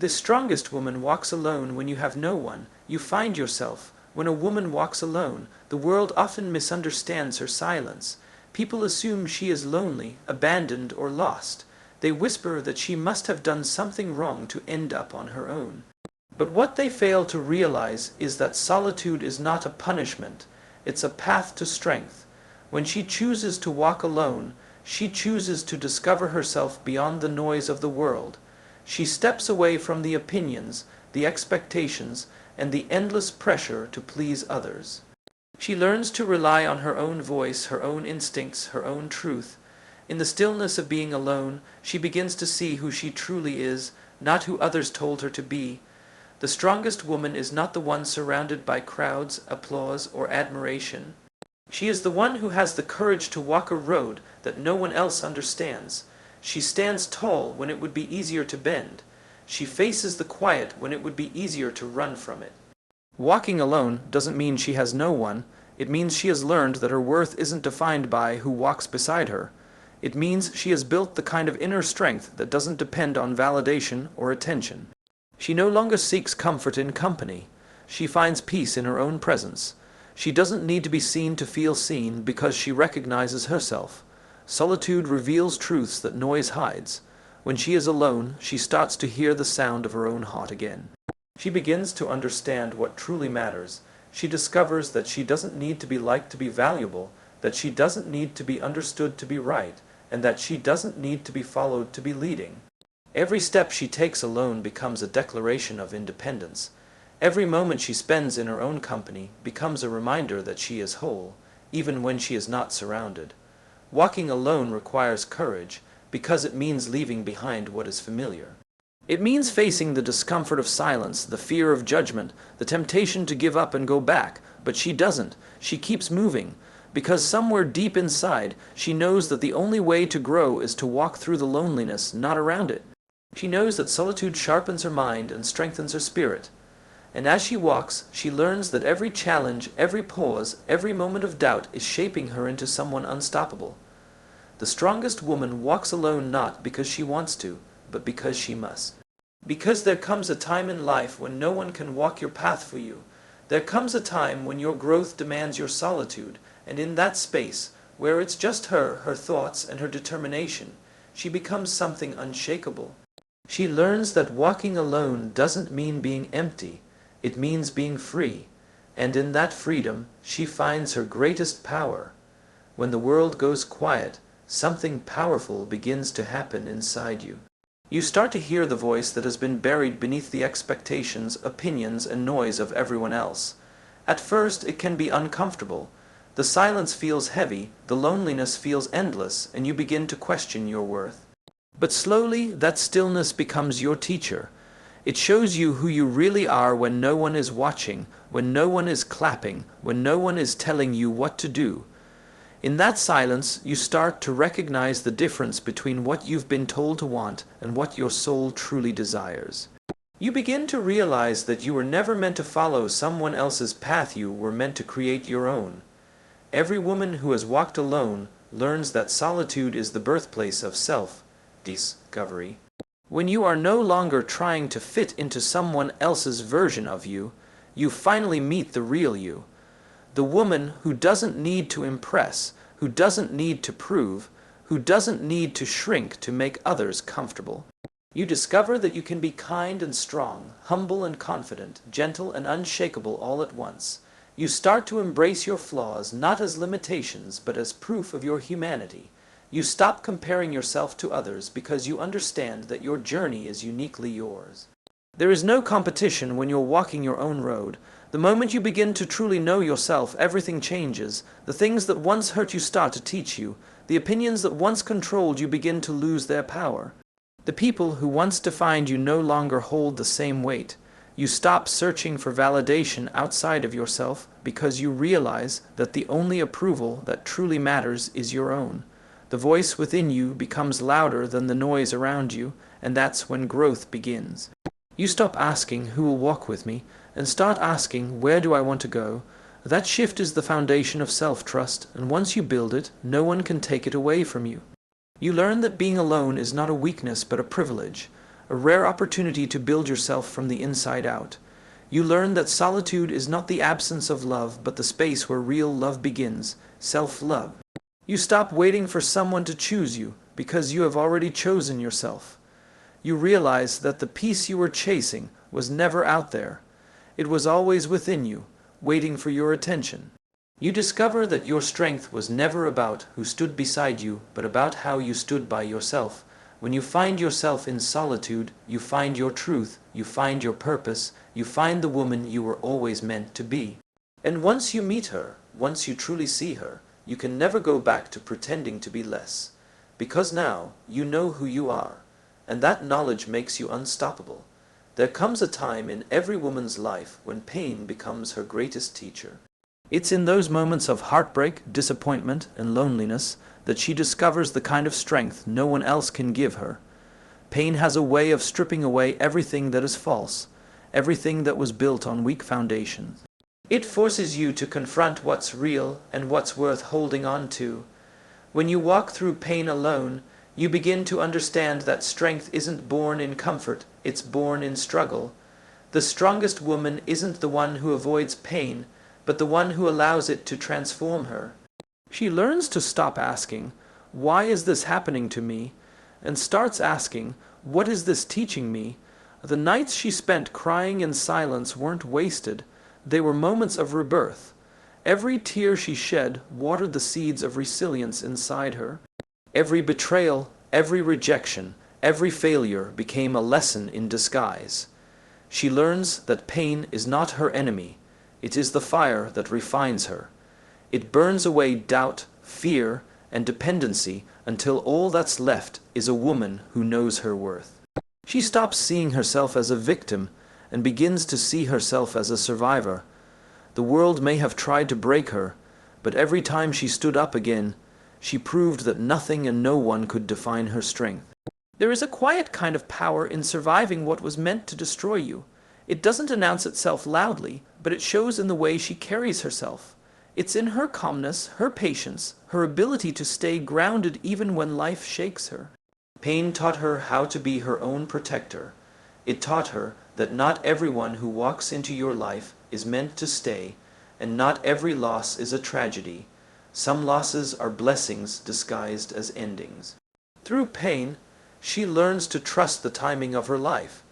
The strongest woman walks alone when you have no one. You find yourself. When a woman walks alone, the world often misunderstands her silence. People assume she is lonely, abandoned, or lost. They whisper that she must have done something wrong to end up on her own. But what they fail to realize is that solitude is not a punishment. It's a path to strength. When she chooses to walk alone, she chooses to discover herself beyond the noise of the world. She steps away from the opinions, the expectations, and the endless pressure to please others. She learns to rely on her own voice, her own instincts, her own truth. In the stillness of being alone, she begins to see who she truly is, not who others told her to be. The strongest woman is not the one surrounded by crowds, applause, or admiration. She is the one who has the courage to walk a road that no one else understands. She stands tall when it would be easier to bend. She faces the quiet when it would be easier to run from it. Walking alone doesn't mean she has no one. It means she has learned that her worth isn't defined by who walks beside her. It means she has built the kind of inner strength that doesn't depend on validation or attention. She no longer seeks comfort in company. She finds peace in her own presence. She doesn't need to be seen to feel seen because she recognizes herself. Solitude reveals truths that noise hides. When she is alone, she starts to hear the sound of her own heart again. She begins to understand what truly matters. She discovers that she doesn't need to be liked to be valuable, that she doesn't need to be understood to be right, and that she doesn't need to be followed to be leading. Every step she takes alone becomes a declaration of independence. Every moment she spends in her own company becomes a reminder that she is whole, even when she is not surrounded. Walking alone requires courage, because it means leaving behind what is familiar. It means facing the discomfort of silence, the fear of judgment, the temptation to give up and go back, but she doesn't. She keeps moving, because somewhere deep inside, she knows that the only way to grow is to walk through the loneliness, not around it. She knows that solitude sharpens her mind and strengthens her spirit. And as she walks, she learns that every challenge, every pause, every moment of doubt is shaping her into someone unstoppable. The strongest woman walks alone not because she wants to, but because she must. Because there comes a time in life when no one can walk your path for you. There comes a time when your growth demands your solitude, and in that space, where it's just her thoughts, and her determination, she becomes something unshakable. She learns that walking alone doesn't mean being empty. It means being free, and in that freedom she finds her greatest power. When the world goes quiet, something powerful begins to happen inside you. You start to hear the voice that has been buried beneath the expectations, opinions, and noise of everyone else. At first it can be uncomfortable. The silence feels heavy, the loneliness feels endless, and you begin to question your worth. But slowly that stillness becomes your teacher. It shows you who you really are when no one is watching, when no one is clapping, when no one is telling you what to do. In that silence, you start to recognize the difference between what you've been told to want and what your soul truly desires. You begin to realize that you were never meant to follow someone else's path, you were meant to create your own. Every woman who has walked alone learns that solitude is the birthplace of self-discovery. When you are no longer trying to fit into someone else's version of you, you finally meet the real you. The woman who doesn't need to impress, who doesn't need to prove, who doesn't need to shrink to make others comfortable. You discover that you can be kind and strong, humble and confident, gentle and unshakable all at once. You start to embrace your flaws not as limitations but as proof of your humanity. You stop comparing yourself to others because you understand that your journey is uniquely yours. There is no competition when you're walking your own road. The moment you begin to truly know yourself, everything changes. The things that once hurt you start to teach you. The opinions that once controlled you begin to lose their power. The people who once defined you no longer hold the same weight. You stop searching for validation outside of yourself because you realize that the only approval that truly matters is your own. The voice within you becomes louder than the noise around you, and that's when growth begins. You stop asking who will walk with me, and start asking where do I want to go. That shift is the foundation of self-trust, and once you build it, no one can take it away from you. You learn that being alone is not a weakness but a privilege a rare opportunity to build yourself from the inside out. You learn that solitude is not the absence of love, but the space where real love begins, self-love. You stop waiting for someone to choose you, because you have already chosen yourself. You realize that the peace you were chasing was never out there. It was always within you, waiting for your attention. You discover that your strength was never about who stood beside you, but about how you stood by yourself. When you find yourself in solitude, you find your truth, you find your purpose, you find the woman you were always meant to be. And once you meet her, once you truly see her, you can never go back to pretending to be less. Because now, you know who you are, and that knowledge makes you unstoppable. There comes a time in every woman's life when pain becomes her greatest teacher. It's in those moments of heartbreak, disappointment, and loneliness that she discovers the kind of strength no one else can give her. Pain has a way of stripping away everything that is false, everything that was built on weak foundations. It forces you to confront what's real and what's worth holding on to. When you walk through pain alone, you begin to understand that strength isn't born in comfort, it's born in struggle. The strongest woman isn't the one who avoids pain, but the one who allows it to transform her. She learns to stop asking, "Why is this happening to me?" and starts asking, "What is this teaching me?" The nights she spent crying in silence weren't wasted. They were moments of rebirth. Every tear she shed watered the seeds of resilience inside her. Every betrayal, every rejection, every failure became a lesson in disguise. She learns that pain is not her enemy. It is the fire that refines her. It burns away doubt, fear, and dependency until all that's left is a woman who knows her worth. She stops seeing herself as a victim and begins to see herself as a survivor. The world may have tried to break her, but every time she stood up again, she proved that nothing and no one could define her strength. There is a quiet kind of power in surviving what was meant to destroy you. It doesn't announce itself loudly, but it shows in the way she carries herself. It's in her calmness, her patience, her ability to stay grounded even when life shakes her. Pain taught her how to be her own protector. It taught her that not everyone who walks into your life is meant to stay, and not every loss is a tragedy. Some losses are blessings disguised as endings. Through pain, she learns to trust the timing of her life.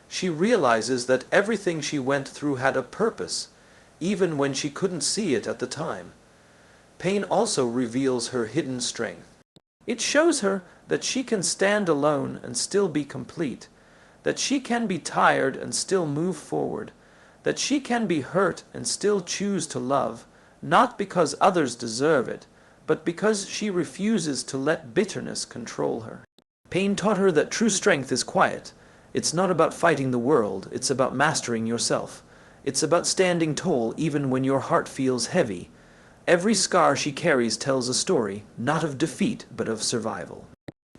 She realizes that everything she went through had a purpose, even when she couldn't see it at the time. Pain also reveals her hidden strength. It shows her that she can stand alone and still be complete, that she can be tired and still move forward, that she can be hurt and still choose to love, not because others deserve it, but because she refuses to let bitterness control her. Pain taught her that true strength is quiet. It's not about fighting the world, it's about mastering yourself. It's about standing tall even when your heart feels heavy. Every scar she carries tells a story, not of defeat, but of survival.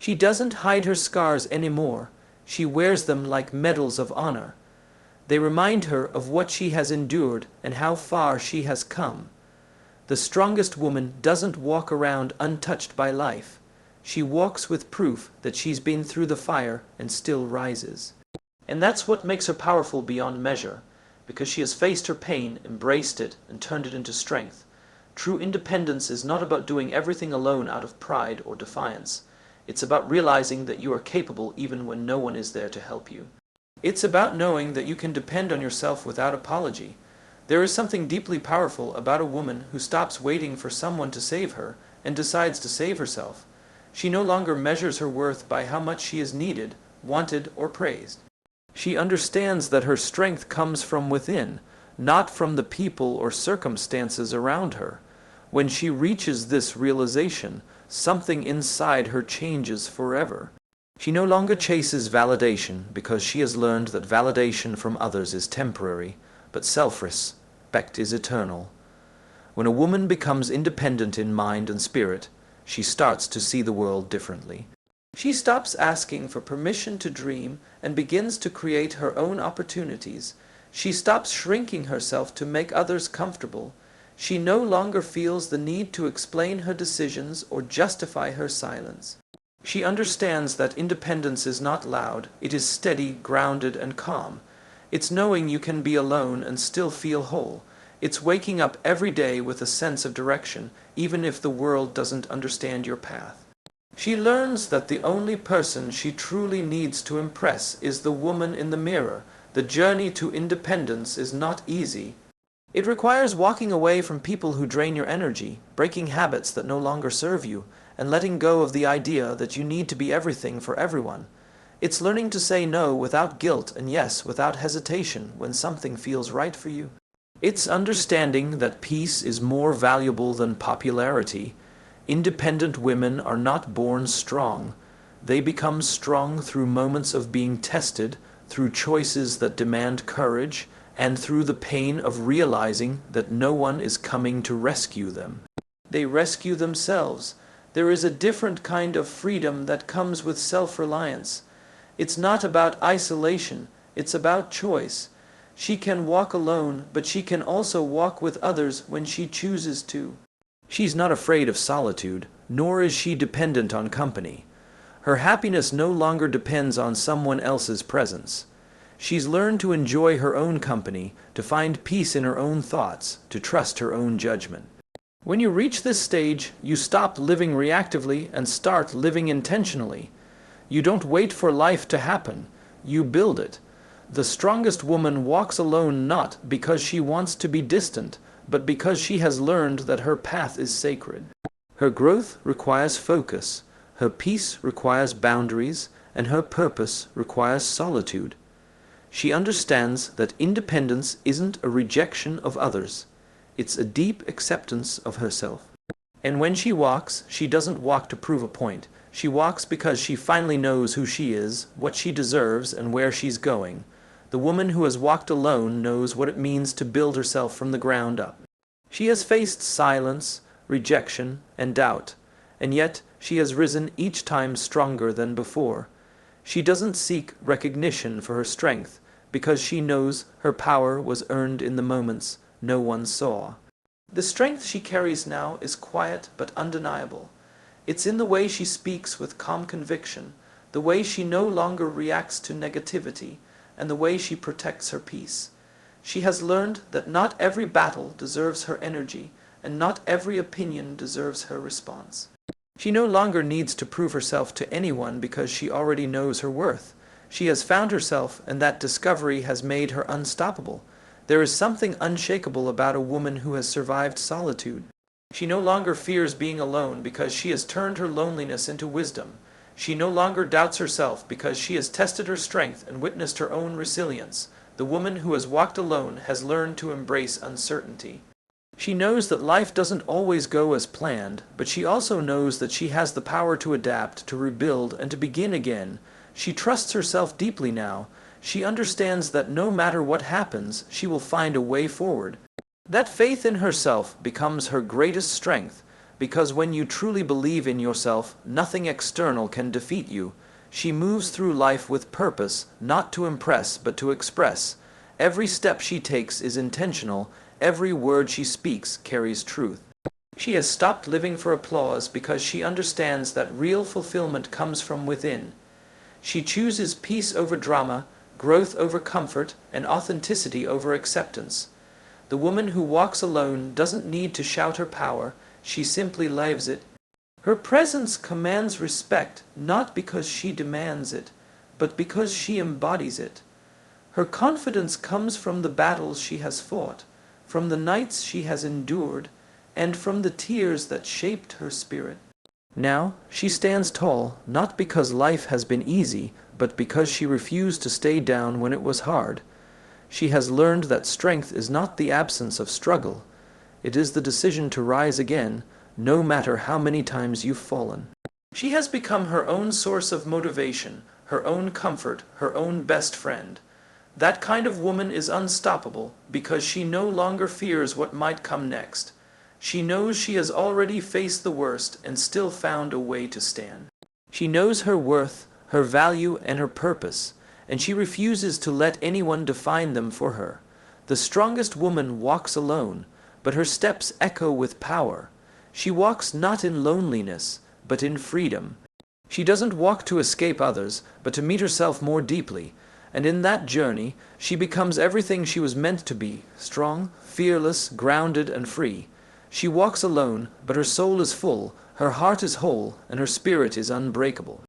She doesn't hide her scars anymore. She wears them like medals of honor. They remind her of what she has endured and how far she has come. The strongest woman doesn't walk around untouched by life. She walks with proof that she's been through the fire and still rises. And that's what makes her powerful beyond measure, because she has faced her pain, embraced it, and turned it into strength. True independence is not about doing everything alone out of pride or defiance. It's about realizing that you are capable even when no one is there to help you. It's about knowing that you can depend on yourself without apology. There is something deeply powerful about a woman who stops waiting for someone to save her and decides to save herself. She no longer measures her worth by how much she is needed, wanted, or praised. She understands that her strength comes from within, not from the people or circumstances around her. When she reaches this realization, something inside her changes forever. She no longer chases validation because she has learned that validation from others is temporary, but self-respect is eternal. When a woman becomes independent in mind and spirit, she starts to see the world differently. She stops asking for permission to dream and begins to create her own opportunities. She stops shrinking herself to make others comfortable. She no longer feels the need to explain her decisions or justify her silence. She understands that independence is not loud, it is steady, grounded, and calm. It's knowing you can be alone and still feel whole. It's waking up every day with a sense of direction, even if the world doesn't understand your path. She learns that the only person she truly needs to impress is the woman in the mirror. The journey to independence is not easy. It requires walking away from people who drain your energy, breaking habits that no longer serve you, and letting go of the idea that you need to be everything for everyone. It's learning to say no without guilt and yes without hesitation when something feels right for you. It's understanding that peace is more valuable than popularity. Independent women are not born strong. They become strong through moments of being tested, through choices that demand courage, and through the pain of realizing that no one is coming to rescue them. They rescue themselves. There is a different kind of freedom that comes with self-reliance. It's not about isolation, it's about choice. She can walk alone, but she can also walk with others when she chooses to. She's not afraid of solitude, nor is she dependent on company. Her happiness no longer depends on someone else's presence. She's learned to enjoy her own company, to find peace in her own thoughts, to trust her own judgment. When you reach this stage, you stop living reactively and start living intentionally. You don't wait for life to happen, you build it. The strongest woman walks alone not because she wants to be distant, but because she has learned that her path is sacred. Her growth requires focus, her peace requires boundaries, and her purpose requires solitude. She understands that independence isn't a rejection of others, it's a deep acceptance of herself. And when she walks, she doesn't walk to prove a point. She walks because she finally knows who she is, what she deserves, and where she's going. The woman who has walked alone knows what it means to build herself from the ground up. She has faced silence, rejection, and doubt, and yet she has risen each time stronger than before. She doesn't seek recognition for her strength, because she knows her power was earned in the moments no one saw. The strength she carries now is quiet but undeniable. It's in the way she speaks with calm conviction, the way she no longer reacts to negativity, and the way she protects her peace. She has learned that not every battle deserves her energy, and not every opinion deserves her response. She no longer needs to prove herself to anyone because she already knows her worth. She has found herself, and that discovery has made her unstoppable. There is something unshakable about a woman who has survived solitude. She no longer fears being alone because she has turned her loneliness into wisdom. She no longer doubts herself because she has tested her strength and witnessed her own resilience. The woman who has walked alone has learned to embrace uncertainty. She knows that life doesn't always go as planned, but she also knows that she has the power to adapt, to rebuild, and to begin again. She trusts herself deeply now. She understands that no matter what happens, she will find a way forward. That faith in herself becomes her greatest strength, because when you truly believe in yourself, nothing external can defeat you. She moves through life with purpose, not to impress, but to express. Every step she takes is intentional. Every word she speaks carries truth. She has stopped living for applause because she understands that real fulfillment comes from within. She chooses peace over drama, growth over comfort, and authenticity over acceptance. The woman who walks alone doesn't need to shout her power, she simply lives it. Her presence commands respect, not because she demands it, but because she embodies it. Her confidence comes from the battles she has fought, from the nights she has endured, and from the tears that shaped her spirit. Now she stands tall, not because life has been easy, but because she refused to stay down when it was hard. She has learned that strength is not the absence of struggle. It is the decision to rise again, no matter how many times you've fallen. She has become her own source of motivation, her own comfort, her own best friend. That kind of woman is unstoppable because she no longer fears what might come next. She knows she has already faced the worst and still found a way to stand. She knows her worth, her value, and her purpose, and she refuses to let anyone define them for her. The strongest woman walks alone, but her steps echo with power. She walks not in loneliness, but in freedom. She doesn't walk to escape others, but to meet herself more deeply, and in that journey she becomes everything she was meant to be, strong, fearless, grounded, and free. She walks alone, but her soul is full, her heart is whole, and her spirit is unbreakable.